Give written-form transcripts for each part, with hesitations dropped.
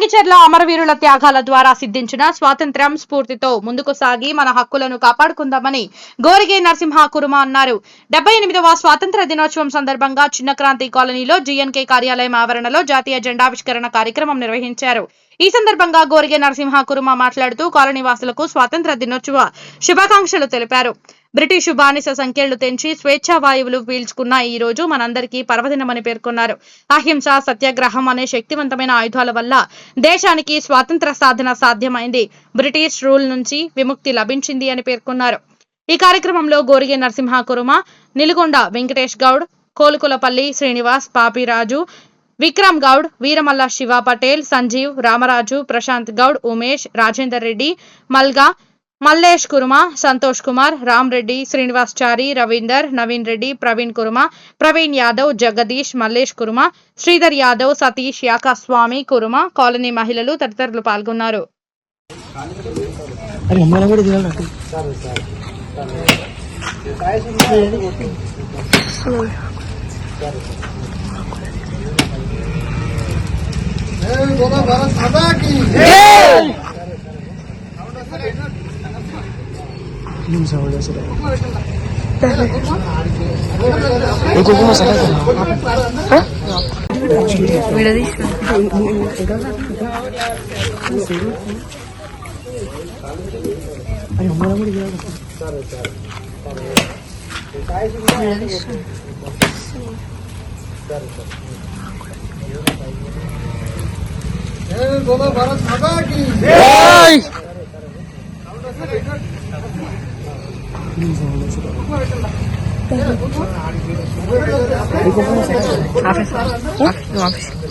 రంగిచెర్ల అమరవీరుల త్యాగాల ద్వారా సిద్ధించిన స్వాతంత్ర్యం స్ఫూర్తితో ముందుకు సాగి మన హక్కులను కాపాడుకుందామని గోరిగే నరసింహ కురుమ అన్నారు. 78వ స్వాతంత్ర దినోత్సవం సందర్భంగా చిన్నక్రాంతి కాలనీలో జీఎన్కే కార్యాలయం ఆవరణలో జాతీయ జెండావిష్కరణ కార్యక్రమం నిర్వహించారు. ఈ సందర్భంగా గోరిగే నరసింహ కురుమ మాట్లాడుతూ కాలనీ వాసులకు స్వాతంత్ర దినోత్సవ శుభాకాంక్షలు తెలిపారు. బ్రిటిషు బానిస సంఖ్యలు తెంచి స్వేచ్ఛా వాయువులు పీల్చుకున్న ఈ రోజు మనందరికీ పర్వదినమని పేర్కొన్నారు. అహింస, సత్యాగ్రహం అనే శక్తివంతమైన ఆయుధాల వల్ల దేశానికి స్వాతంత్ర సాధన సాధ్యమైంది. బ్రిటిష్ రూల్ నుంచి విముక్తి లభించింది అని పేర్కొన్నారు. ఈ కార్యక్రమంలో గోరిగే నరసింహ కురుమ, నిలుగొండ వెంకటేష్ గౌడ్, కోలుకులపల్లి శ్రీనివాస్, పాపిరాజు, విక్రమ్ గౌడ్, వీరమల్ల శివ పటేల్, సంజీవ్, రామరాజు, ప్రశాంత్ గౌడ్, ఉమేష్, రాజేందర్ రెడ్డి, మల్గా, మల్లేష్ కురుమ, సంతోష్ కుమార్, రామ్ రెడ్డి, శ్రీనివాస్ చారి, రవీందర్, నవీన్ రెడ్డి, ప్రవీణ్ కురుమ, ప్రవీణ్ యాదవ్, జగదీష్, మల్లేష్ కురుమ, శ్రీధర్ యాదవ్, సతీష్, యాకస్వామి కురుమ, కాలనీ మహిళలు తదితరులు పాల్గొన్నారు.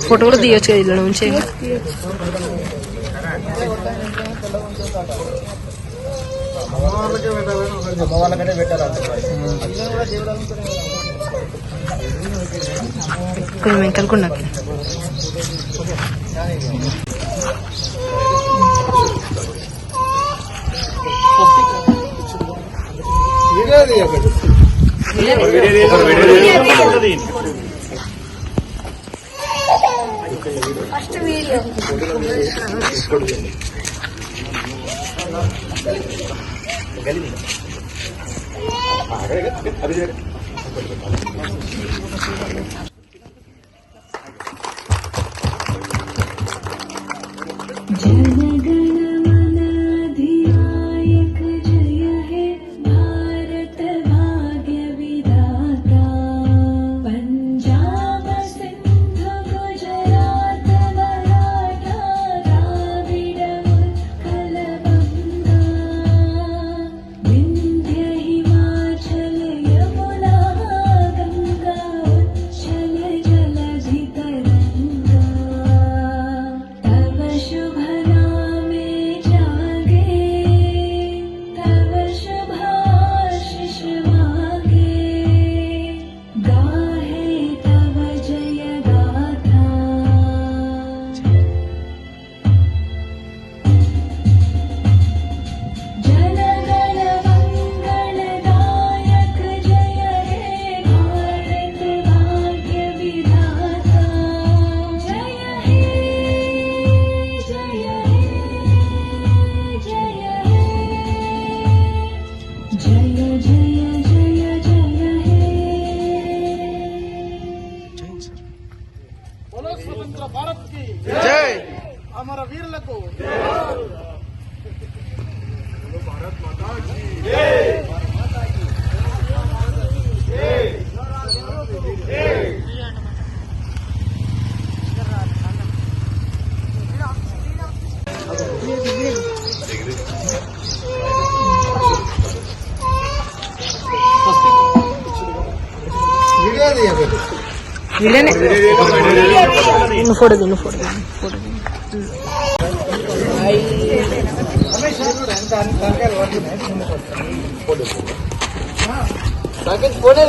ఫోటో కూడా తీయొచ్చు కదా, ఇలా నుంచి కొంచెం వెంకలుకున్నా ఫస్ట్ వీడియో స్వతంత్ర భారత్ కి జై, అమర వీరులకు భారత్ మాతా కి జై, ఫోటో ఫోటో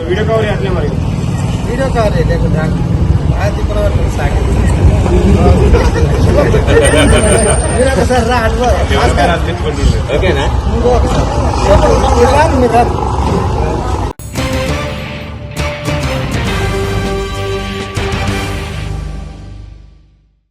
వీడియో కవర్ అట్లే మరి వీడియో కవర్ లేకుండా సాగి మీరు ఒకసారి రా, అటు పో. ఓకేనా ఇంకో ఒకసారి. మీరు రా, మీరు రా.